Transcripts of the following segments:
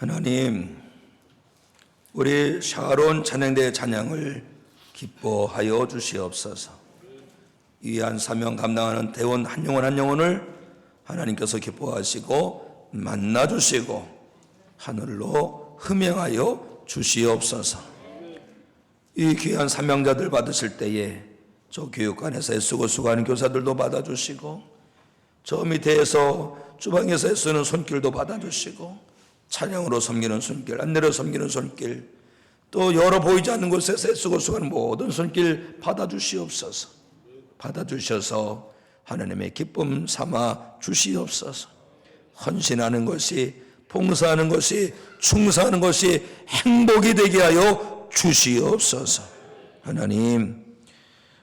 하나님, 우리 샤론 찬양대 찬양을 기뻐하여 주시옵소서. 위한 사명 감당하는 대원 한 영혼 한 영혼을 하나님께서 기뻐하시고 만나주시고 하늘로 흠양하여 주시옵소서. 이 귀한 사명자들 받으실 때에 저 교육관에서 애쓰고 수고하는 교사들도 받아주시고 저 밑에서 주방에서 애쓰는 손길도 받아주시고 찬양으로 섬기는 손길, 안내로 섬기는 손길, 또 여러 보이지 않는 곳에서 애쓰고 수고하는 모든 손길 받아주시옵소서. 받아주셔서 하나님의 기쁨 삼아 주시옵소서. 헌신하는 것이, 봉사하는 것이, 충성하는 것이 행복이 되게 하여 주시옵소서. 하나님,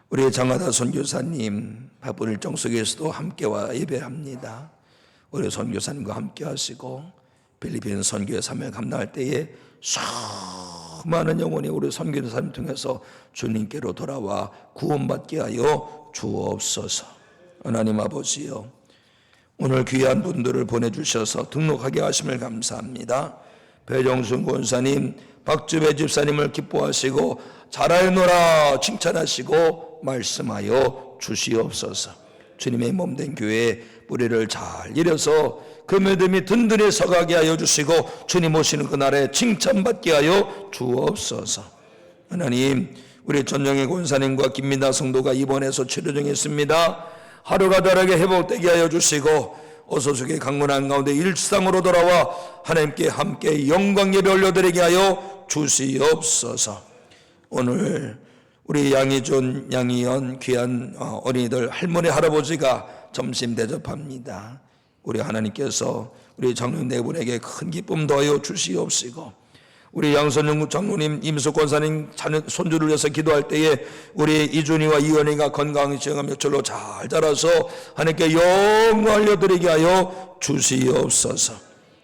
우리 장하다 선교사님 바쁜 일정 속에서도 함께와 예배합니다. 우리 선교사님과 함께 하시고 필리핀 선교의 사명을 감당할 때에 수많은 영혼이 우리 선교사님 통해서 주님께로 돌아와 구원받게 하여 주옵소서. 하나님 아버지요, 오늘 귀한 분들을 보내주셔서 등록하게 하심을 감사합니다. 배정순 권사님, 박주배 집사님을 기뻐하시고 잘하여노라 칭찬하시고 말씀하여 주시옵소서. 주님의 몸된 교회에 뿌리를 잘 이려서 그 믿음이 든든히 서가게 하여 주시고 주님 오시는 그날에 칭찬받게 하여 주옵소서. 하나님, 우리 전영의 권사님과 김민아 성도가 입원해서 치료 중에 있습니다. 하루가 다르게 회복되게 하여 주시고 어소속의 강건한 가운데 일상으로 돌아와 하나님께 함께 영광 예배 올려드리게 하여 주시옵소서. 오늘 우리 양희준, 양희연 귀한 어린이들 할머니 할아버지가 점심 대접합니다. 우리 하나님께서 우리 장로님 네 분에게 큰 기쁨 더하여 주시옵시고 우리 양선영 장로님, 임숙 권사님 손주를 위해서 기도할 때에 우리 이준이와 이현이가 건강히 지어가며 절로 잘 자라서 하나님께 영광 올려드리게 하여 주시옵소서.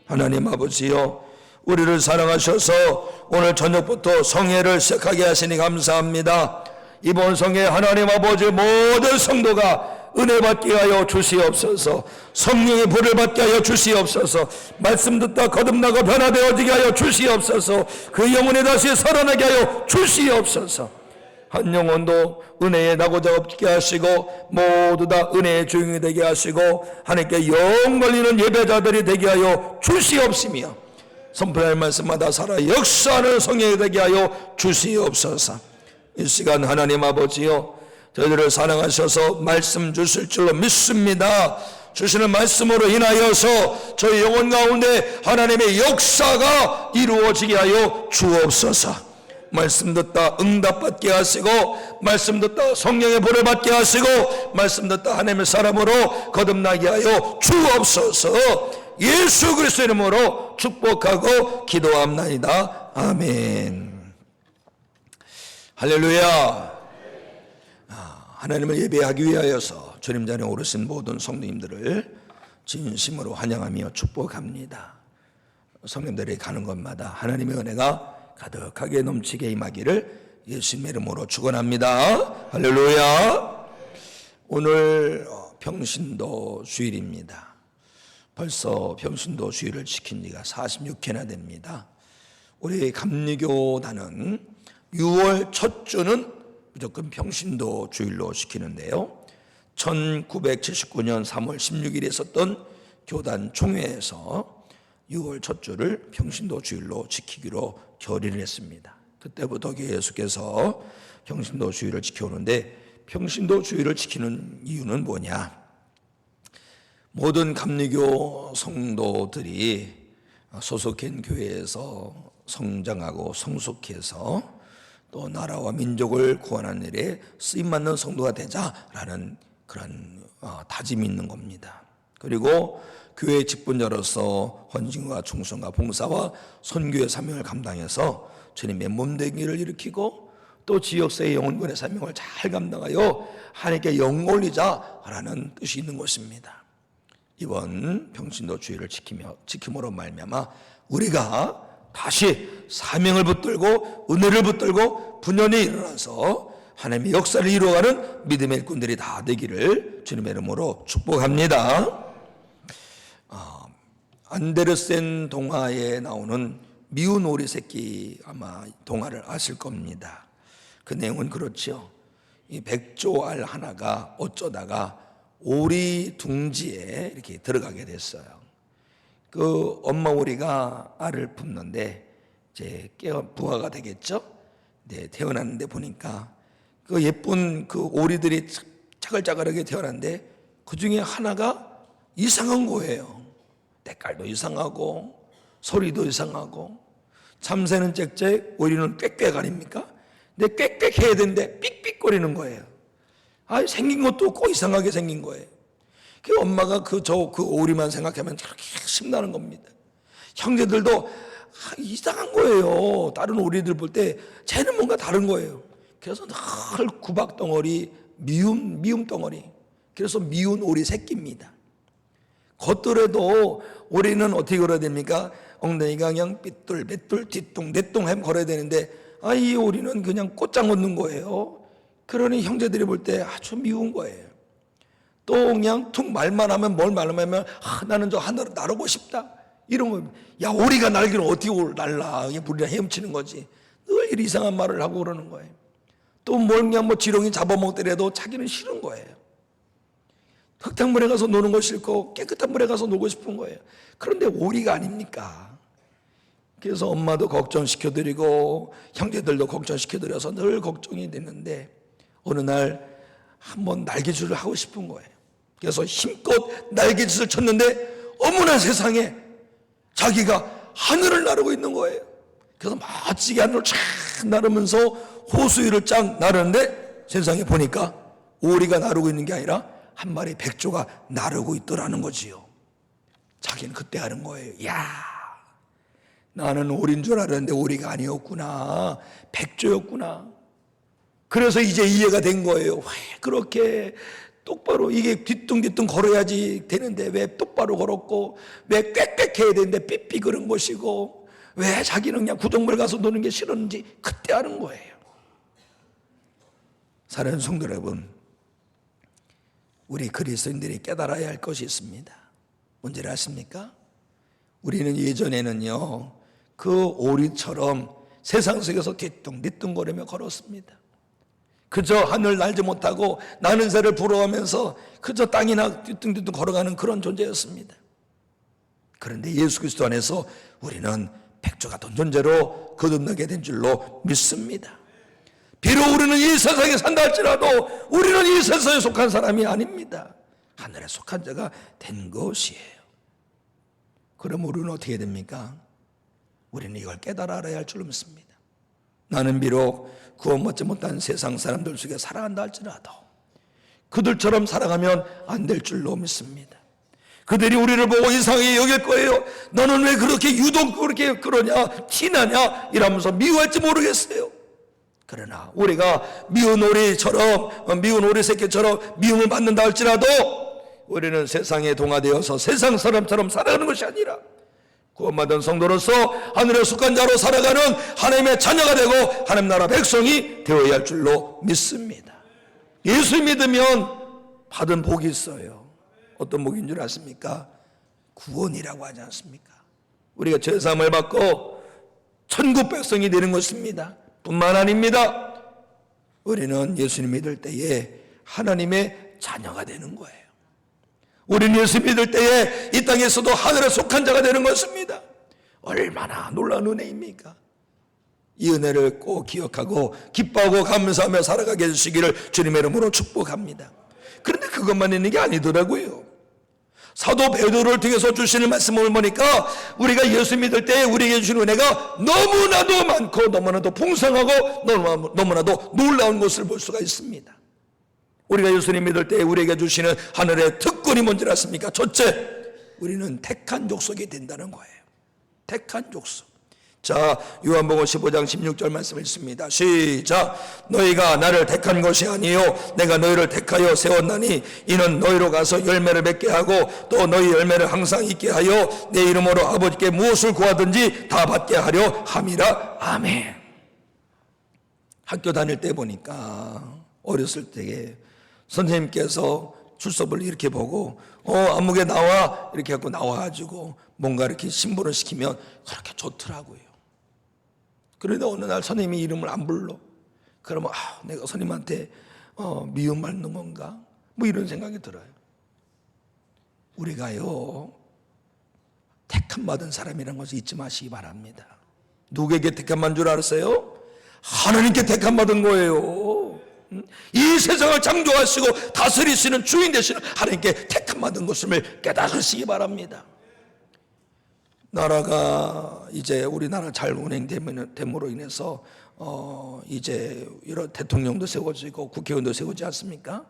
하나님 아버지요, 우리를 사랑하셔서 오늘 저녁부터 성회를 시작하게 하시니 감사합니다. 이번 성회 하나님 아버지 모든 성도가 은혜 받게 하여 주시옵소서. 성령의 불을 받게 하여 주시옵소서. 말씀 듣다 거듭나고 변화되어지게 하여 주시옵소서. 그 영혼이 다시 살아나게 하여 주시옵소서. 한 영혼도 은혜에 나고자 없게 하시고 모두 다 은혜의 주인이 되게 하시고 하나님께 영 걸리는 예배자들이 되게 하여 주시옵시며 선포할 말씀마다 살아 역사하는 성령이 되게 하여 주시옵소서. 이 시간 하나님 아버지요, 저희들을 사랑하셔서 말씀 주실 줄로 믿습니다. 주시는 말씀으로 인하여서 저희 영혼 가운데 하나님의 역사가 이루어지게 하여 주옵소서. 말씀 듣다 응답받게 하시고 말씀 듣다 성령의 불을 받게 하시고 말씀 듣다 하나님의 사람으로 거듭나게 하여 주옵소서. 예수 그리스도의 이름으로 축복하고 기도합나이다. 아멘. 할렐루야. 하나님을 예배하기 위하여서 주님 자리에 오르신 모든 성도님들을 진심으로 환영하며 축복합니다. 성도님들이 가는 곳마다 하나님의 은혜가 가득하게 넘치게 임하기를 예수님의 이름으로 축원합니다. 할렐루야. 오늘 평신도 주일입니다. 벌써 평신도 주일을 지킨 지가 46회나 됩니다. 우리 감리교단은 6월 첫 주는 무조건 평신도 주일로 지키는데요, 1979년 3월 16일에 있었던 교단 총회에서 6월 첫 주를 평신도 주일로 지키기로 결의를 했습니다. 그때부터 계속해서 평신도 주일을 지켜오는데, 평신도 주일을 지키는 이유는 뭐냐? 모든 감리교 성도들이 소속한 교회에서 성장하고 성숙해서 또 나라와 민족을 구원하는 일에 쓰임받는 성도가 되자라는 그런 다짐이 있는 겁니다. 그리고 교회의 직분자로서 헌신과 충성과 봉사와 선교의 사명을 감당해서 주님의 몸되기를 일으키고 또 지역사회 영혼권의 사명을 잘 감당하여 하나님께 영광 올리자라는 뜻이 있는 것입니다. 이번 평신도 주일을 지킴으로 말미암아 우리가 다시 사명을 붙들고 은혜를 붙들고 분연히 일어나서 하나님의 역사를 이루어가는 믿음의 일꾼들이 다 되기를 주님의 이름으로 축복합니다. 안데르센 동화에 나오는 미운 오리 새끼 아마 동화를 아실 겁니다. 그 내용은 그렇죠. 이 백조알 하나가 어쩌다가 오리 둥지에 이렇게 들어가게 됐어요. 그 엄마 오리가 알을 품는데 이제 부화가 되겠죠. 네, 태어났는데 보니까 그 예쁜 그 오리들이 차글차글하게 태어났는데 그 중에 하나가 이상한 거예요. 때깔도 이상하고 소리도 이상하고 참새는 짹짹 오리는 꽥꽥 아닙니까? 근데 꽥꽥 해야 되는데 삑삑거리는 거예요. 아, 생긴 것도 없고 이상하게 생긴 거예요. 그 엄마가 그 오리만 생각하면 저렇게 심나는 겁니다. 형제들도 이상한 거예요. 다른 오리들 볼 때 쟤는 뭔가 다른 거예요. 그래서 늘 구박 덩어리, 미움 덩어리. 그래서 미운 오리 새끼입니다. 겉돌에도 오리는 어떻게 걸어야 됩니까? 엉덩이가 그냥 삐뚤 맷뚤 뒤뚱 내뚱 햄 걸어야 되는데 이 오리는 그냥 꽃장 얻는 거예요. 그러니 형제들이 볼 때 아주 미운 거예요. 또 그냥 툭 말만 하면 뭘 말만 하면 나는 저 하늘을 나르고 싶다 이런 거. 야, 오리가 날기는 어떻게 날라? 이게 우리가 헤엄치는 거지. 늘 이상한 말을 하고 그러는 거예요. 또 뭘 그냥 지렁이 잡아먹더라도 자기는 싫은 거예요. 흙탕물에 가서 노는 거 싫고 깨끗한 물에 가서 놀고 싶은 거예요. 그런데 오리가 아닙니까? 그래서 엄마도 걱정시켜드리고 형제들도 걱정시켜드려서 늘 걱정이 됐는데 어느 날 한번 날개짓을 하고 싶은 거예요. 그래서 힘껏 날개짓을 쳤는데 어머나 세상에 자기가 하늘을 나르고 있는 거예요. 그래서 멋지게 하늘을 쫙 나르면서 호수위를 쫙 나르는데 세상에 보니까 오리가 나르고 있는 게 아니라 한 마리 백조가 나르고 있더라는 거지요. 자기는 그때 하는 거예요. 야, 나는 오리인 줄 알았는데 오리가 아니었구나. 백조였구나. 그래서 이제 이해가 된 거예요. 왜 그렇게 똑바로 이게 뒤뚱뒤뚱 걸어야지 되는데 왜 똑바로 걸었고 왜 꽥꽥 해야 되는데 삐삐 그런 것이고 왜 자기는 그냥 구덩물 가서 노는 게 싫었는지 그때 하는 거예요. 사랑하는 성도 여러분, 우리 그리스도인들이 깨달아야 할 것이 있습니다. 뭔지를 아십니까? 우리는 예전에는요 그 오리처럼 세상 속에서 뒤뚱뒤뚱거리며 걸었습니다. 그저 하늘 날지 못하고 나는 새를 부러워하면서 그저 땅이나 뒤뚱뒤뚱 걸어가는 그런 존재였습니다. 그런데 예수 그리스도 안에서 우리는 백조 같은 존재로 거듭나게 된 줄로 믿습니다. 비록 우리는 이 세상에 산다 할지라도 우리는 이 세상에 속한 사람이 아닙니다. 하늘에 속한 자가 된 것이에요. 그럼 우리는 어떻게 됩니까? 우리는 이걸 깨달아 알아야 할 줄로 믿습니다. 나는 비록 구원받지 못한 세상 사람들 속에 살아간다 할지라도 그들처럼 살아가면 안 될 줄로 믿습니다. 그들이 우리를 보고 이상하게 여길 거예요. 너는 왜 그렇게 유독 그렇게 그러냐, 티나냐 이러면서 미워할지 모르겠어요. 그러나 우리가 미운 오리 새끼처럼 미움을 받는다 할지라도 우리는 세상에 동화되어서 세상 사람처럼 살아가는 것이 아니라 구원받은 성도로서 하늘에 속한 자로 살아가는 하나님의 자녀가 되고 하나님 나라 백성이 되어야 할 줄로 믿습니다. 예수 믿으면 받은 복이 있어요. 어떤 복인 줄 아십니까? 구원이라고 하지 않습니까? 우리가 죄사함을 받고 천국 백성이 되는 것입니다. 뿐만 아닙니다. 우리는 예수님 믿을 때에 하나님의 자녀가 되는 거예요. 우리는 예수 믿을 때에 이 땅에서도 하늘에 속한 자가 되는 것입니다. 얼마나 놀라운 은혜입니까? 이 은혜를 꼭 기억하고 기뻐하고 감사하며 살아가게 해주시기를 주님의 이름으로 축복합니다. 그런데 그것만 있는 게 아니더라고요. 사도 베드로를 통해서 주시는 말씀을 보니까 우리가 예수 믿을 때 우리에게 주시는 은혜가 너무나도 많고 너무나도 풍성하고 너무나도 놀라운 것을 볼 수가 있습니다. 우리가 예수님 믿을 때 우리에게 주시는 하늘의 특권이 뭔지 아십니까? 첫째, 우리는 택한 족속이 된다는 거예요. 택한 족속. 자, 요한복음 15장 16절 말씀 읽습니다. 시작. 너희가 나를 택한 것이 아니요 내가 너희를 택하여 세웠나니 이는 너희로 가서 열매를 맺게 하고 또 너희 열매를 항상 있게 하여 내 이름으로 아버지께 무엇을 구하든지 다 받게 하려 함이라. 아멘. 학교 다닐 때 보니까 어렸을 때에 선생님께서 출석을 이렇게 보고 안목에 나와 이렇게 갖고 나와가지고 뭔가 이렇게 신부를 시키면 그렇게 좋더라고요. 그런데 어느 날 선생님이 이름을 안 불러. 그러면 내가 선생님한테 미움받는 건가? 뭐 이런 생각이 들어요. 우리가요 택함 받은 사람이라는 것을 잊지 마시기 바랍니다. 누구에게 택함 받은 줄 알았어요? 하나님께 택함 받은 거예요. 이 세상을 창조하시고 다스리시는 주인 되시는 하나님께 택함 받은 것을 깨달으시기 바랍니다. 나라가 이제 우리나라 잘 운행됨으로 인해서 이제 이런 대통령도 세워지고 국회의원도 세우지 않습니까?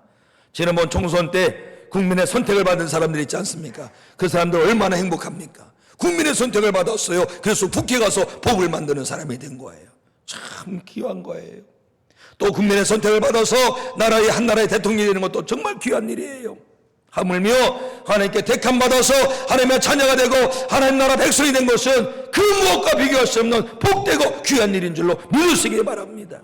지난번 총선 때 국민의 선택을 받은 사람들이 있지 않습니까? 그 사람들 얼마나 행복합니까? 국민의 선택을 받았어요. 그래서 국회 가서 법을 만드는 사람이 된 거예요. 참 귀한 거예요. 또 국민의 선택을 받아서 한 나라의 대통령이 되는 것도 정말 귀한 일이에요. 하물며 하나님께 택함 받아서 하나님의 자녀가 되고 하나님 나라 백성이 된 것은 그 무엇과 비교할 수 없는 복되고 귀한 일인 줄로 믿으시기 바랍니다.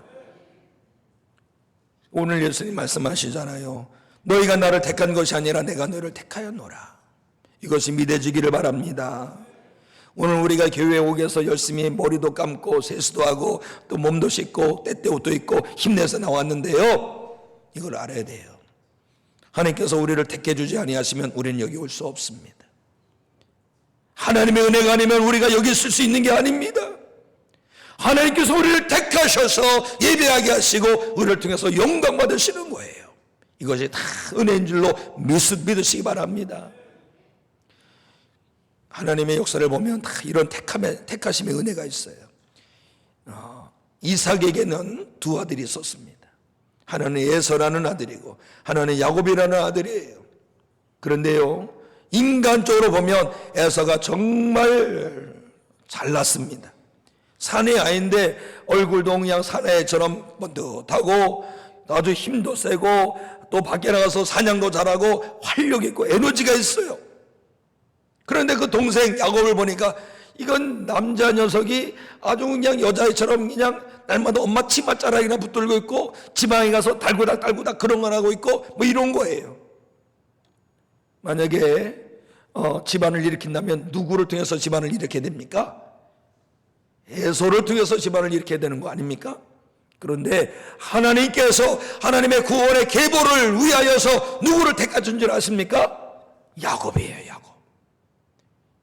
오늘 예수님 말씀하시잖아요. 너희가 나를 택한 것이 아니라 내가 너희를 택하였노라. 이것이 믿어지기를 바랍니다. 오늘 우리가 교회에 오기 위해서 열심히 머리도 감고 세수도 하고 또 몸도 씻고 때때 옷도 입고 힘내서 나왔는데요, 이걸 알아야 돼요. 하나님께서 우리를 택해 주지 아니하시면 우리는 여기 올 수 없습니다. 하나님의 은혜가 아니면 우리가 여기 있을 수 있는 게 아닙니다. 하나님께서 우리를 택하셔서 예배하게 하시고 우리를 통해서 영광 받으시는 거예요. 이것이 다 은혜인 줄로 믿으시기 바랍니다. 하나님의 역사를 보면 다 이런 택하심의 은혜가 있어요. 이삭에게는 두 아들이 있었습니다. 하나는 에서라는 아들이고 하나는 야곱이라는 아들이에요. 그런데요, 인간적으로 보면 에서가 정말 잘났습니다. 사내 아이인데 얼굴도 그냥 사내처럼 번듯하고 아주 힘도 세고 또 밖에 나가서 사냥도 잘하고 활력 있고 에너지가 있어요. 그런데 그 동생 야곱을 보니까 이건 남자 녀석이 아주 그냥 여자애처럼 그냥 날마다 엄마 치맛자락이나 붙들고 있고 지방에 가서 달구닥 그런 걸 하고 있고 뭐 이런 거예요. 만약에 집안을 일으킨다면 누구를 통해서 집안을 일으켜야 됩니까? 에서를 통해서 집안을 일으켜야 되는 거 아닙니까? 그런데 하나님께서 하나님의 구원의 계보를 위하여서 누구를 택하신 줄 아십니까? 야곱이에요.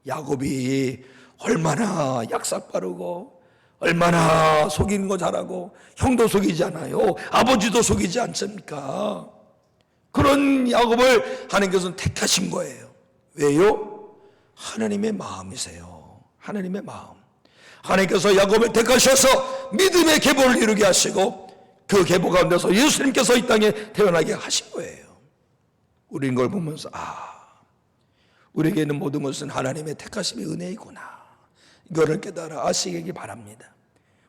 야곱이 얼마나 약삭 빠르고 얼마나 속이는 거 잘하고 형도 속이지 않아요. 아버지도 속이지 않습니까? 그런 야곱을 하나님께서는 택하신 거예요. 왜요? 하나님의 마음이세요. 하나님의 마음. 하나님께서 야곱을 택하셔서 믿음의 계보를 이루게 하시고 그 계보 가운데서 예수님께서 이 땅에 태어나게 하신 거예요. 우리는 걸 보면서 우리에게 있는 모든 것은 하나님의 택하심의 은혜이구나, 이거를 깨달아 아시기 바랍니다.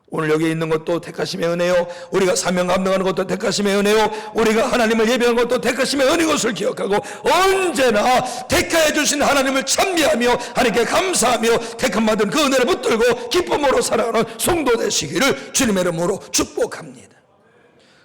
오늘 여기 있는 것도 택하심의 은혜요, 우리가 사명 감당하는 것도 택하심의 은혜요, 우리가 하나님을 예배하는 것도 택하심의 은혜인 것을 기억하고 언제나 택하여 주신 하나님을 찬미하며 하나님께 감사하며 택함받은 그 은혜를 붙들고 기쁨으로 살아가는 성도 되시기를 주님의 이름으로 축복합니다.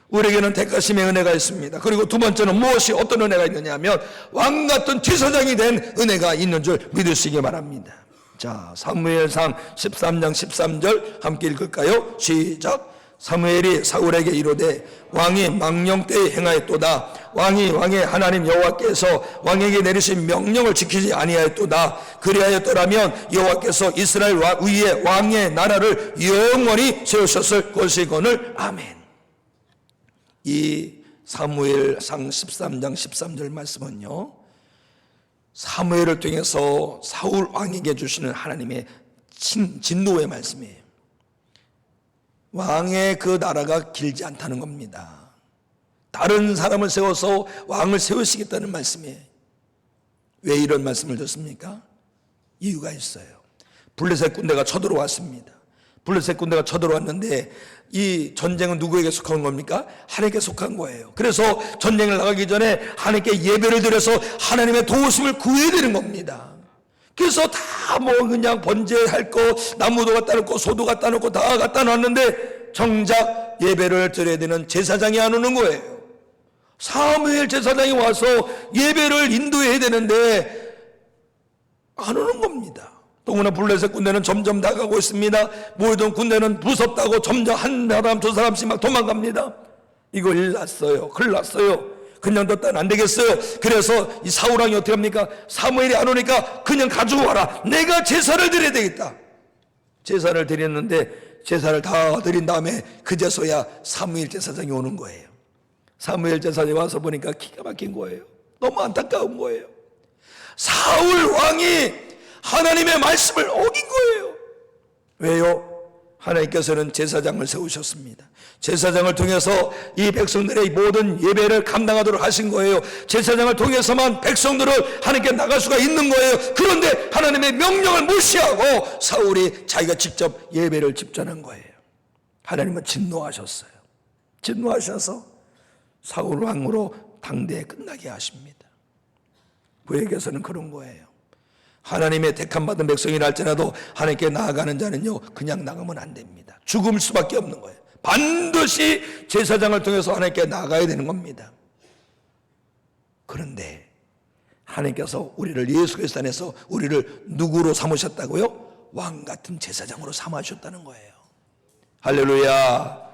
우리에게는 택하심의 은혜가 있습니다. 그리고 두 번째는 무엇이 어떤 은혜가 있느냐 하면 왕같은 제사장이 된 은혜가 있는 줄 믿으시기 바랍니다. 자, 사무엘상 13장 13절 함께 읽을까요? 시작. 사무엘이 사울에게 이르되 왕이 망령 때에 행하였도다. 왕이 왕의 하나님 여호와께서 왕에게 내리신 명령을 지키지 아니하였도다. 그리하였더라면 여호와께서 이스라엘 위에 왕의 나라를 영원히 세우셨을 것이거늘. 아멘. 이 사무엘상 13장 13절 말씀은요, 사무엘을 통해서 사울 왕에게 주시는 하나님의 진노의 말씀이에요. 왕의 그 나라가 길지 않다는 겁니다. 다른 사람을 세워서 왕을 세우시겠다는 말씀이에요. 왜 이런 말씀을 듣습니까? 이유가 있어요. 블레셋 군대가 쳐들어왔습니다. 블레셋 군대가 쳐들어왔는데 이 전쟁은 누구에게 속한 겁니까? 하나님께 속한 거예요. 그래서 전쟁을 나가기 전에 하나님께 예배를 드려서 하나님의 도우심을 구해야 되는 겁니다. 그래서 다 뭐 그냥 번제할 거 나무도 갖다 놓고 소도 갖다 놓고 다 갖다 놨는데 정작 예배를 드려야 되는 제사장이 안 오는 거예요. 사무엘 제사장이 와서 예배를 인도해야 되는데 안 오는 겁니다. 더구나 블레셋 군대는 점점 나가고 있습니다. 모이던 군대는 무섭다고 점점 한 사람 두 사람씩 막 도망갑니다. 이거 일 났어요. 큰일 났어요. 그냥 뒀다는 안 되겠어요. 그래서 이 사울왕이 어떻게 합니까? 사무엘이 안 오니까 그냥 가지고 와라. 내가 제사를 드려야 되겠다. 제사를 드렸는데 제사를 다 드린 다음에 그제서야 사무엘 제사장이 오는 거예요. 사무엘 제사장이 와서 보니까 기가 막힌 거예요. 너무 안타까운 거예요. 사울 왕이 하나님의 말씀을 어긴 거예요. 왜요? 하나님께서는 제사장을 세우셨습니다. 제사장을 통해서 이 백성들의 모든 예배를 감당하도록 하신 거예요. 제사장을 통해서만 백성들을 하나님께 나갈 수가 있는 거예요. 그런데 하나님의 명령을 무시하고 사울이 자기가 직접 예배를 집전한 거예요. 하나님은 진노하셨어요. 진노하셔서 사울 왕으로 당대에 끝나게 하십니다. 구약에서는 그런 거예요. 하나님의 택함받은 백성이라 할지라도 하나님께 나아가는 자는요, 그냥 나가면 안 됩니다. 죽을 수밖에 없는 거예요. 반드시 제사장을 통해서 하나님께 나아가야 되는 겁니다. 그런데 하나님께서 우리를 예수 그리스도 안에서 우리를 누구로 삼으셨다고요? 왕 같은 제사장으로 삼으셨다는 거예요. 할렐루야.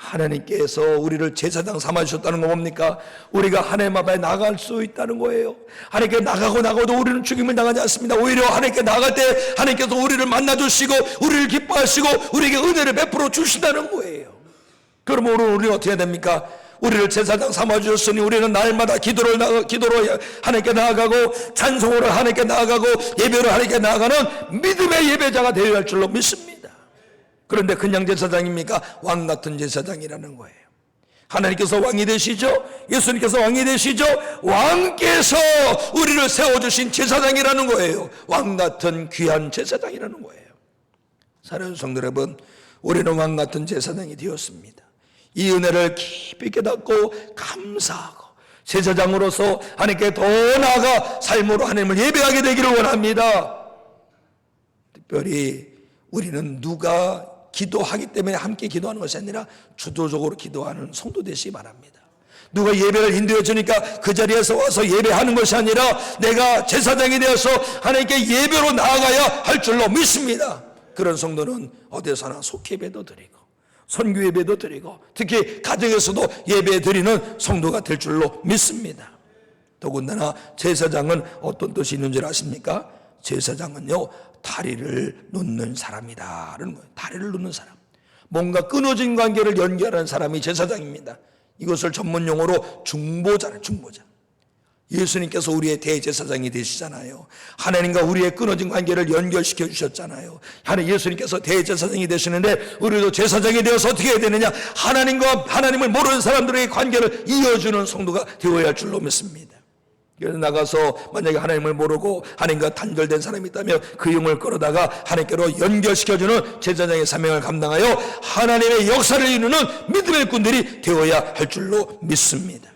하나님께서 우리를 제사장 삼아주셨다는 건 뭡니까? 우리가 하나님 앞에 나갈 수 있다는 거예요. 하나님께 나가도 우리는 죽임을 당하지 않습니다. 오히려 하나님께 나갈 때 하나님께서 우리를 만나주시고 우리를 기뻐하시고 우리에게 은혜를 베풀어 주신다는 거예요. 그러면 우리는 어떻게 해야 됩니까? 우리를 제사장 삼아주셨으니 우리는 날마다 기도로 하나님께 나아가고 찬송으로 하나님께 나아가고 예배로 하나님께 나아가는 믿음의 예배자가 되어야 할 줄로 믿습니다. 그런데 그냥 제사장입니까? 왕 같은 제사장이라는 거예요. 하나님께서 왕이 되시죠? 예수님께서 왕이 되시죠? 왕께서 우리를 세워주신 제사장이라는 거예요. 왕 같은 귀한 제사장이라는 거예요. 사랑하는 성도 여러분, 우리는 왕 같은 제사장이 되었습니다. 이 은혜를 깊이 깨닫고 감사하고 제사장으로서 하나님께 더 나아가 삶으로 하나님을 예배하게 되기를 원합니다. 특별히 우리는 누가 기도하기 때문에 함께 기도하는 것이 아니라 주도적으로 기도하는 성도 되시기 바랍니다. 누가 예배를 인도해 주니까 그 자리에서 와서 예배하는 것이 아니라 내가 제사장이 되어서 하나님께 예배로 나아가야 할 줄로 믿습니다. 그런 성도는 어디서나 속예배도 드리고 선교 예배도 드리고 특히 가정에서도 예배 드리는 성도가 될 줄로 믿습니다. 더군다나 제사장은 어떤 뜻이 있는 줄 아십니까? 제사장은요, 다리를 놓는 사람이다라는 거예요. 다리를 놓는 사람, 뭔가 끊어진 관계를 연결하는 사람이 제사장입니다. 이것을 전문 용어로 중보자를, 중보자. 예수님께서 우리의 대제사장이 되시잖아요. 하나님과 우리의 끊어진 관계를 연결시켜 주셨잖아요. 예수님께서 대제사장이 되시는데 우리도 제사장이 되어서 어떻게 해야 되느냐? 하나님과 하나님을 모르는 사람들의 관계를 이어주는 성도가 되어야 할 줄로 믿습니다. 그래서 나가서 만약에 하나님을 모르고 하나님과 단절된 사람이 있다면 그 영을 끌어다가 하나님께로 연결시켜주는 제사장의 사명을 감당하여 하나님의 역사를 이루는 믿음의 꾼들이 되어야 할 줄로 믿습니다.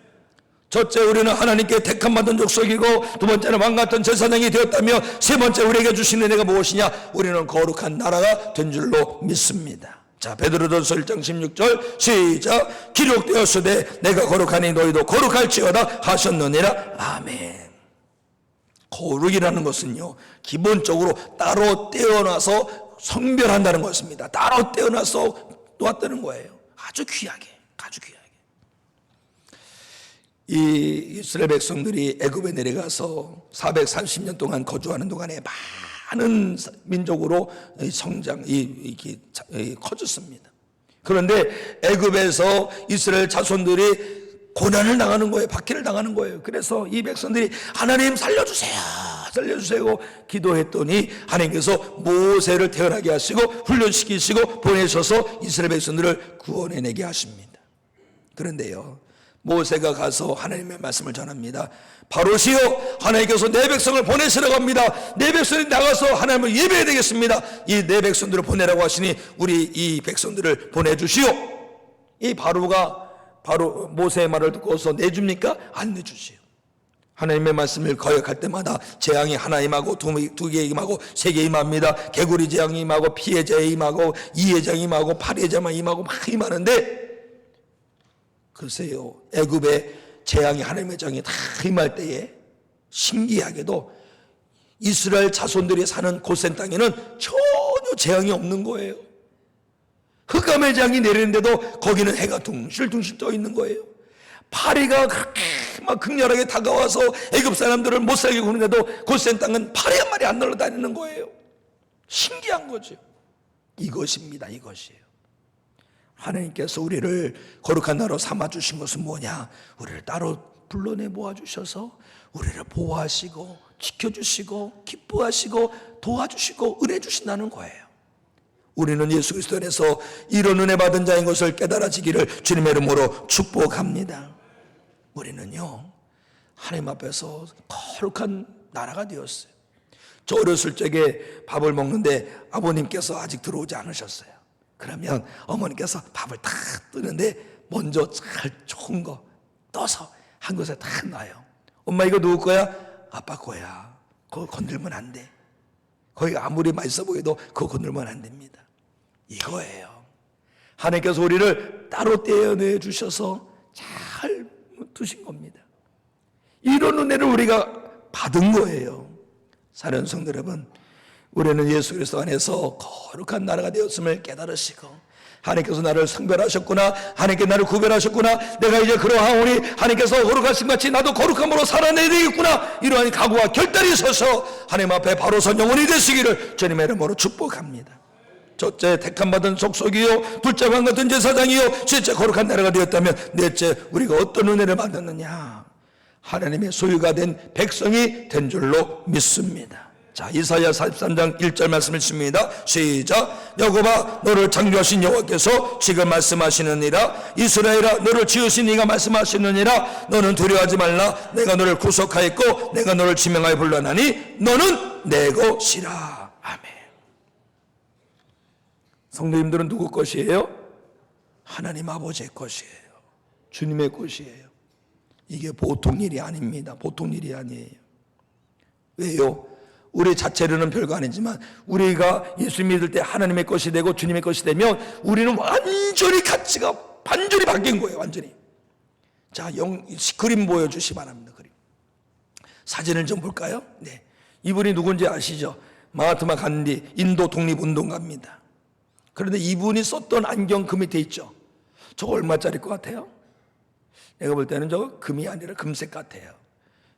첫째, 우리는 하나님께 택함받은 족속이고, 두 번째는 왕같은 제사장이 되었다며, 세 번째 우리에게 주신 은혜가 무엇이냐? 우리는 거룩한 나라가 된 줄로 믿습니다. 자, 베드로전서 1장 16절 시작. 기록되었으되 내가 거룩하니 너희도 거룩할지어다 하셨느니라. 아멘. 거룩이라는 것은요, 기본적으로 따로 떼어놔서 성별한다는 것입니다. 따로 떼어놔서 놓았다는 거예요. 아주 귀하게, 아주 귀하게. 이 이스라엘 백성들이 애굽에 내려가서 430년 동안 거주하는 동안에 많은 민족으로 성장이 커졌습니다. 그런데 애굽에서 이스라엘 자손들이 고난을 당하는 거예요. 박해를 당하는 거예요. 그래서 이 백성들이 하나님 살려주세요, 살려주세요 기도했더니 하나님께서 모세를 태어나게 하시고 훈련시키시고 보내셔서 이스라엘 백성들을 구원해내게 하십니다. 그런데요, 모세가 가서 하나님의 말씀을 전합니다. 바로시여, 하나님께서 내 백성을 보내시라고 합니다. 내 백성이 나가서 하나님을 예배해야 되겠습니다. 이 내 백성들을 보내라고 하시니 우리 이 백성들을 보내주시오. 이 바로가 바로 모세의 말을 듣고서 내줍니까? 안 내주시오. 하나님의 말씀을 거역할 때마다 재앙이 하나 임하고 두 개 임하고 세 개 임합니다. 개구리 재앙이 임하고 피의 재앙이 임하고 이의 재앙이 임하고 팔의 재앙이 임하고 막 임하는데, 글쎄요, 애굽에 재앙이, 하나님의 재앙이 다 임할 때에 신기하게도 이스라엘 자손들이 사는 고센 땅에는 전혀 재앙이 없는 거예요. 흑암의 재앙이 내리는데도 거기는 해가 둥실둥실 떠 있는 거예요. 파리가 그렇게 막 극렬하게 다가와서 애굽 사람들을 못 살게 구는데도 고센 땅은 파리 한 마리 안 날아다니는 거예요. 신기한 거죠. 이것입니다. 이것이에요. 하나님께서 우리를 거룩한 나라로 삼아주신 것은 뭐냐? 우리를 따로 불러내 모아주셔서 우리를 보호하시고 지켜주시고 기뻐하시고 도와주시고 은혜 주신다는 거예요. 우리는 예수 그리스도 안에서 이런 은혜 받은 자인 것을 깨달아지기를 주님의 이름으로 축복합니다. 우리는요, 하나님 앞에서 거룩한 나라가 되었어요. 저 어렸을 적에 밥을 먹는데 아버님께서 아직 들어오지 않으셨어요. 그러면 어머니께서 밥을 탁 뜨는데 먼저 잘 좋은 거 떠서 한 곳에 탁 놔요. 엄마 이거 누구 거야? 아빠 거야. 그거 건들면 안 돼. 거기가 아무리 맛있어 보여도 그거 건들면 안 됩니다. 이거예요. 하나님께서 우리를 따로 떼어내 주셔서 잘 두신 겁니다. 이런 은혜를 우리가 받은 거예요. 사랑하는 성도 여러분, 우리는 예수 그리스도 안에서 거룩한 나라가 되었음을 깨달으시고 하나님께서 나를 성별하셨구나, 하나님께 나를 구별하셨구나, 내가 이제 그러하오니 하나님께서 거룩하신 같이 나도 거룩함으로 살아내야 되겠구나, 이러한 각오와 결단이 서서 하나님 앞에 바로 선 영혼이 되시기를 주님의 이름으로 축복합니다. 첫째 택함받은 족속이요, 둘째 왕같은 제사장이요, 셋째 거룩한 나라가 되었다면 넷째 우리가 어떤 은혜를 받았느냐? 하나님의 소유가 된 백성이 된 줄로 믿습니다. 자, 이사야 43장 1절 말씀 읽습니다. 시작. 야곱아 너를 창조하신 여호와께서 지금 말씀하시느니라. 이스라엘아 너를 지으신 이가 말씀하시느니라. 너는 두려워하지 말라. 내가 너를 구속하였고 내가 너를 지명하여 불러나니 너는 내 것이라. 아멘. 성도님들은 누구 것이에요? 하나님 아버지의 것이에요. 주님의 것이에요. 이게 보통 일이 아닙니다. 보통 일이 아니에요. 왜요? 우리 자체로는 별거 아니지만 우리가 예수 믿을 때 하나님의 것이 되고 주님의 것이 되면 우리는 완전히 가치가 반전이 바뀐 거예요. 완전히. 자, 그림 보여주시 바랍니다. 그림. 사진을 좀 볼까요? 네. 이분이 누군지 아시죠? 마하트마 간디, 인도 독립운동가입니다. 그런데 이분이 썼던 안경 그 밑에 있죠? 저거 얼마짜리일 것 같아요? 내가 볼 때는 저거 금이 아니라 금색 같아요.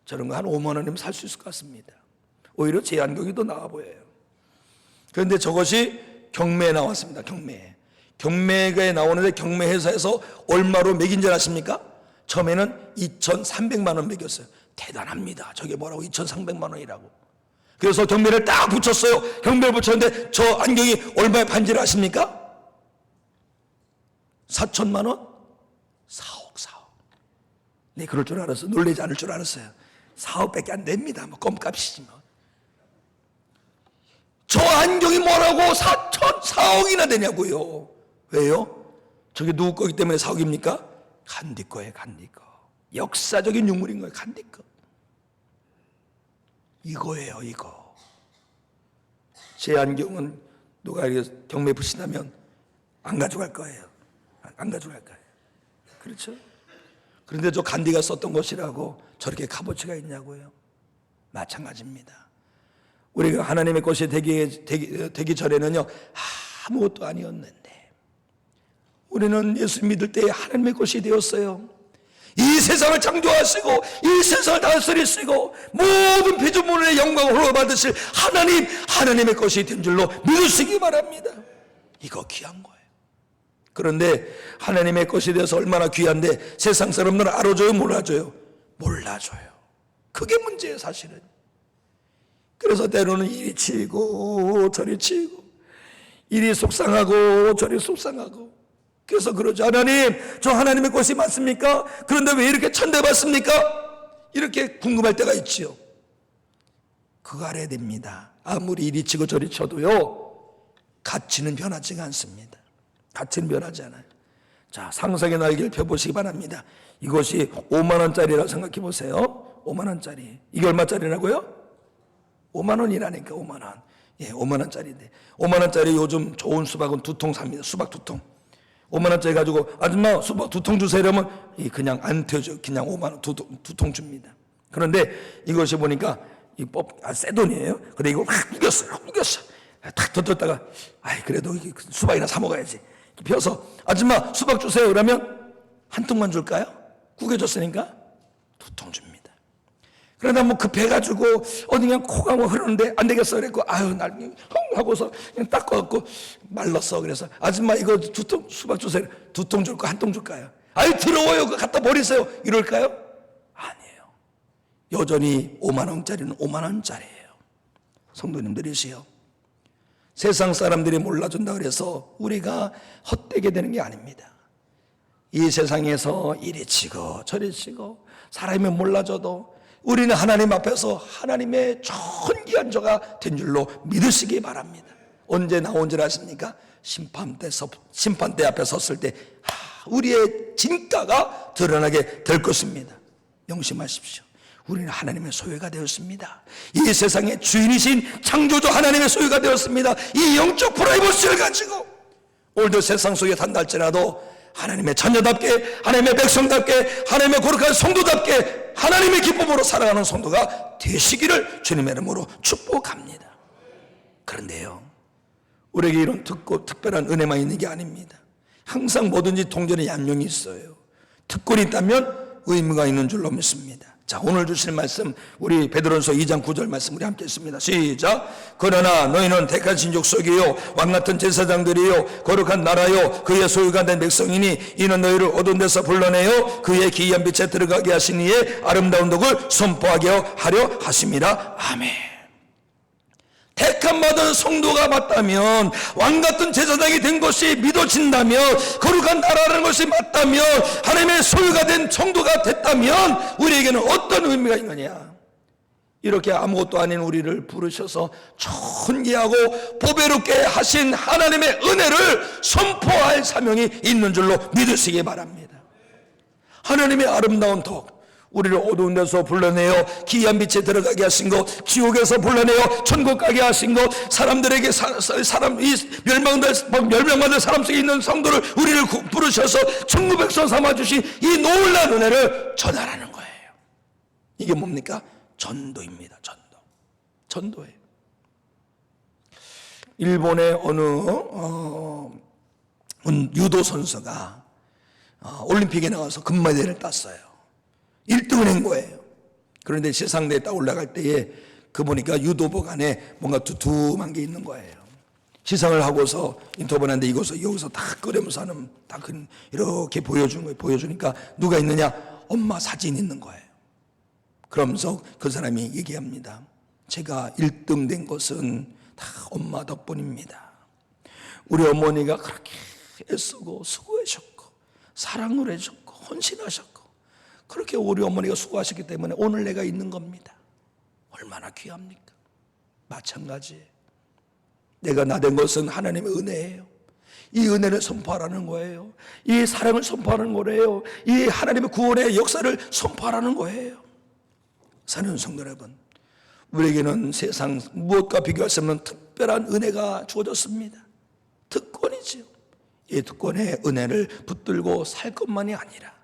저런 거 한 5만 원이면 살 수 있을 것 같습니다. 오히려 제 안경이 더 나아 보여요. 그런데 저것이 경매에 나왔습니다. 경매에 나오는데 경매 회사에서 얼마로 매긴 줄 아십니까? 처음에는 2,300만 원 매겼어요. 대단합니다. 저게 뭐라고 2,300만 원이라고. 그래서 경매를 딱 붙였어요. 경매를 붙였는데 저 안경이 얼마에 판지를 아십니까? 4천만 원? 4억. 네, 그럴 줄 알았어요. 놀라지 않을 줄 알았어요. 4억밖에 안 됩니다. 뭐 껌값이지 뭐. 저 안경이 뭐라고 4억이나 되냐고요. 왜요? 저게 누구 거기 때문에 4억입니까? 간디 거예요. 간디 거. 역사적인 유물인 거예요. 간디 거. 이거예요. 이거. 제 안경은 누가 경매 붙인다면 안 가져갈 거예요. 안 가져갈 거예요. 그렇죠? 그런데 저 간디가 썼던 것이라고 저렇게 값어치가 있냐고요. 마찬가지입니다. 우리가 하나님의 것이 되기 전에는요 아무것도 아니었는데 우리는 예수 믿을 때 하나님의 것이 되었어요. 이 세상을 창조하시고 이 세상을 다스리시고 모든 피조물의 영광을 홀로 받으실 하나님의 것이 된 줄로 믿으시기 바랍니다. 이거 귀한 거예요. 그런데 하나님의 것이 되어서 얼마나 귀한데 세상 사람들은 알아줘요? 몰라줘요? 몰라줘요. 그게 문제예요 사실은. 그래서 때로는 이리 치고 저리 치고 이리 속상하고 저리 속상하고 그래서 그러죠. 하나님 저 하나님의 것이 맞습니까? 그런데 왜 이렇게 천대받습니까? 이렇게 궁금할 때가 있지요. 그거 알아야 됩니다. 아무리 이리 치고 저리 쳐도요 가치는 변하지가 않습니다. 가치는 변하지 않아요. 자, 상상의 날개를 펴보시기 바랍니다. 이것이 5만 원짜리라 생각해 보세요. 5만 원짜리. 이게 얼마짜리라고요? 5만 원이라니까 5만 원. 예, 5만 원짜리인데 5만 원짜리 요즘 좋은 수박은 2통 삽니다. 수박 2통. 5만 원짜리 가지고 아줌마 수박 2통 주세요 이러면 그냥 안 태워줘. 그냥 5만 원 2통 줍니다. 그런데 이것이 보니까 새 돈이에요. 근데 이거 확 우겼어요. 탁 던졌다가 그래도 수박이나 사 먹어야지. 펴서 아줌마 수박 주세요 그러면 한 통만 줄까요? 구겨졌으니까 2통 줍니다. 그러다 뭐 급해가지고 어디 그냥 코가 뭐 흐르는데 안 되겠어 그랬고 날 하고서 그냥 닦아갖고 말랐어. 그래서 아줌마 이거 2통 수박 주세요. 2통 줄까 1통 줄까요? 더러워요. 그거 갖다 버리세요. 이럴까요? 아니에요. 여전히 5만 원짜리는 5만 원짜리예요. 성도님들이시여, 세상 사람들이 몰라준다 그래서 우리가 헛되게 되는 게 아닙니다. 이 세상에서 이리 치고 저리 치고 사람이 몰라줘도 우리는 하나님 앞에서 하나님의 존귀한 자가 된 줄로 믿으시기 바랍니다. 언제 나온 줄 아십니까? 심판대 앞에 섰을 때 우리의 진가가 드러나게 될 것입니다. 명심하십시오. 우리는 하나님의 소유가 되었습니다. 이 세상의 주인이신 창조주 하나님의 소유가 되었습니다. 이 영적 프라이버시를 가지고 오늘도 세상 속에 산다할지라도 하나님의 자녀답게, 하나님의 백성답게, 하나님의 거룩한 성도답게 하나님의 기쁨으로 살아가는 성도가 되시기를 주님의 이름으로 축복합니다. 그런데요, 우리에게 이런 특별한 은혜만 있는 게 아닙니다. 항상 뭐든지 동전에 양면이 있어요. 특권이 있다면 의무가 있는 줄로 믿습니다. 자, 오늘 주실 말씀 우리 베드로전서 2장 9절 말씀 우리 함께 읽습니다. 시작. 그러나 너희는 택한 신족속이요 왕같은 제사장들이요 거룩한 나라요 그의 소유가 된 백성이니 이는 너희를 어두운 데서 불러내어 그의 기이한 빛에 들어가게 하신 이의 아름다운 덕을 선포하게 하려 하심이라. 아멘. 택함 받은 성도가 맞다면, 왕같은 제사장이 된 것이 믿어진다면, 거룩한 나라라는 것이 맞다면, 하나님의 소유가 된 성도가 됐다면 우리에게는 어떤 의미가 있느냐? 이렇게 아무것도 아닌 우리를 부르셔서 존귀하고 보배롭게 하신 하나님의 은혜를 선포할 사명이 있는 줄로 믿으시기 바랍니다. 하나님의 아름다운 덕, 우리를 어두운 데서 불러내어 기이한 빛에 들어가게 하신 것, 지옥에서 불러내어 천국 가게 하신 것, 사람들에게 멸망받을 사람 속에 있는 성도를 우리를 부르셔서 천국 백성 삼아주신 이 놀라운 은혜를 전하라는 거예요. 이게 뭡니까? 전도입니다. 전도예요. 일본의 어느 유도 선수가 올림픽에 나가서 금메달을 땄어요. 1등을 한 거예요. 그런데 시상대에 딱 올라갈 때에 그 보니까 유도복 안에 뭔가 두툼한 게 있는 거예요. 시상을 하고서 인터뷰를 하는데 여기서 다 꺼내면서 하는 다 이렇게 보여준 거예요. 보여주니까 누가 있느냐? 엄마 사진이 있는 거예요. 그러면서 그 사람이 얘기합니다. 제가 1등 된 것은 다 엄마 덕분입니다. 우리 어머니가 그렇게 애쓰고 수고하셨고 사랑을 해줬고 헌신하셨고 그렇게 우리 어머니가 수고하셨기 때문에 오늘 내가 있는 겁니다. 얼마나 귀합니까? 마찬가지예요. 내가 나된 것은 하나님의 은혜예요. 이 은혜를 선포하라는 거예요. 이 사랑을 선포하는 거예요. 이 하나님의 구원의 역사를 선포하라는 거예요. 사랑하는 성도 여러분, 우리에게는 세상 무엇과 비교할 수 없는 특별한 은혜가 주어졌습니다. 특권이지요. 이 특권의 은혜를 붙들고 살 것만이 아니라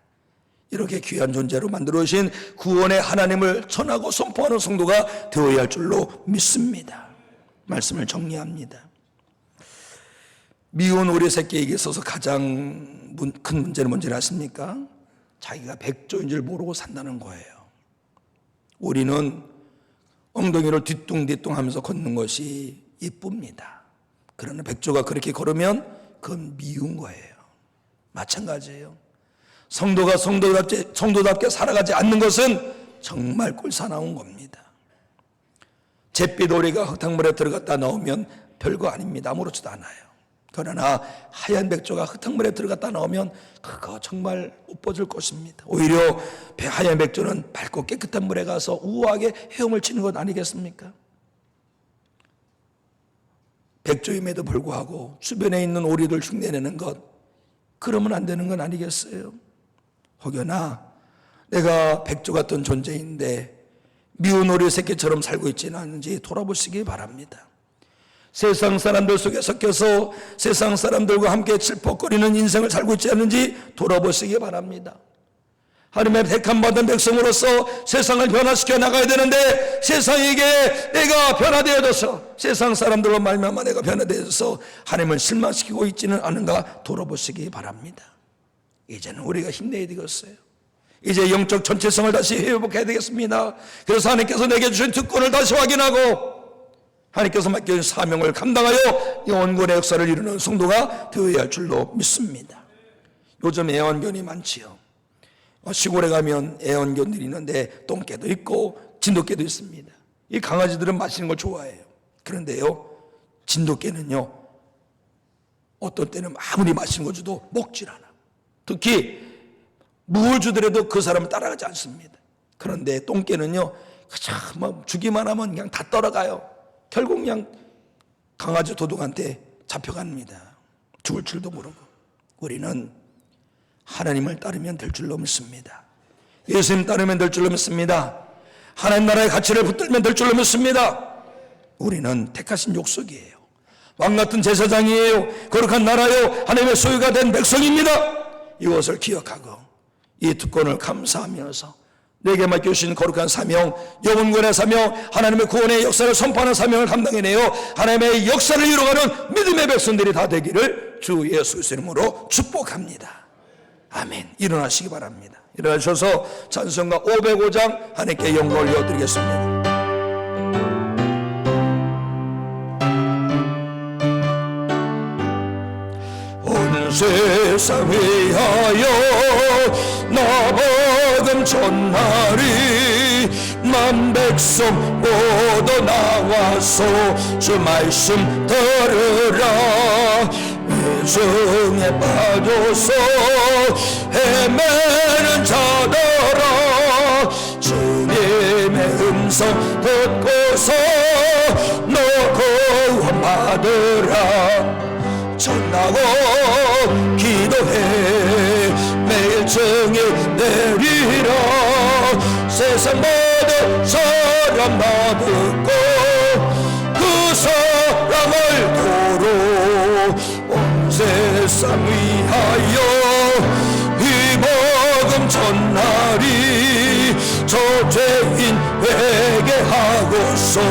이렇게 귀한 존재로 만들어주신 구원의 하나님을 전하고 선포하는 성도가 되어야 할 줄로 믿습니다. 말씀을 정리합니다. 미운 우리 새끼에게 있어서 가장 큰 문제는 뭔지 아십니까? 자기가 백조인 줄 모르고 산다는 거예요. 우리는 엉덩이를 뒤뚱뒤뚱 하면서 걷는 것이 이쁩니다. 그러나 백조가 그렇게 걸으면 그건 미운 거예요. 마찬가지예요. 성도가 성도답게 살아가지 않는 것은 정말 꼴사나운 겁니다. 잿빛 오리가 흙탕물에 들어갔다 나오면 별거 아닙니다. 아무렇지도 않아요. 그러나 하얀 백조가 흙탕물에 들어갔다 나오면 그거 정말 못 벗을 것입니다. 오히려 하얀 백조는 밝고 깨끗한 물에 가서 우아하게 헤엄을 치는 것 아니겠습니까? 백조임에도 불구하고 주변에 있는 오리들 흉내내는 것, 그러면 안 되는 건 아니겠어요? 혹여나 내가 백조 같은 존재인데 미운 오리 새끼처럼 살고 있지는 않은지 돌아보시기 바랍니다. 세상 사람들 속에 섞여서 세상 사람들과 함께 칠퍽거리는 인생을 살고 있지 않는지 돌아보시기 바랍니다. 하나님의 택함받은 백성으로서 세상을 변화시켜 나가야 되는데 세상에게 내가 변화되어져서 세상 사람들로 말미암아 내가 변화되어져서 하나님을 실망시키고 있지는 않은가 돌아보시기 바랍니다. 이제는 우리가 힘내야 되겠어요. 이제 영적 전체성을 다시 회복해야 되겠습니다. 그래서 하나님께서 내게 주신 특권을 다시 확인하고 하나님께서 맡겨준 사명을 감당하여 영원권의 역사를 이루는 성도가 되어야 할 줄로 믿습니다. 요즘 애완견이 많지요. 시골에 가면 애완견들이 있는데 똥개도 있고 진돗개도 있습니다. 이 강아지들은 마시는 걸 좋아해요. 그런데요, 진돗개는요, 어떤 때는 아무리 마시는 거 줘도 먹질 않아. 특히 물 주더라도 그 사람을 따라가지 않습니다. 그런데 똥개는요, 참 주기만 하면 그냥 다 떨어가요. 결국 그냥 강아지 도둑한테 잡혀갑니다. 죽을 줄도 모르고. 우리는 하나님을 따르면 될 줄로 믿습니다. 예수님 따르면 될 줄로 믿습니다. 하나님 나라의 가치를 붙들면 될 줄로 믿습니다. 우리는 택하신 족속이에요. 왕같은 제사장이에요. 거룩한 나라요, 하나님의 소유가 된 백성입니다. 이것을 기억하고 이 특권을 감사하면서 내게 맡겨주신 거룩한 사명, 영원권의 사명, 하나님의 구원의 역사를 선포하는 사명을 감당해내요 하나님의 역사를 이루어가는 믿음의 백성들이 다 되기를 주 예수 그리스도의 이름으로 축복합니다. 아멘. 일어나시기 바랍니다. 일어나셔서 찬송가 505장 하나님께 영광을 올려드리겠습니다. 온 세상 위하여 나복음 전하리 만 백성 모두 나와서 주 말씀 들으라. 외증에 빠져서 헤매는 자들아 주님의 음성 듣고서 너 구원받으라. 전하고 기도해 매일 증인 내리라. 세상 모든 사람 다 듣고 그 사랑을 도로 온 세상 위하여 이 복음 전하리. 저 죄인 회개하고서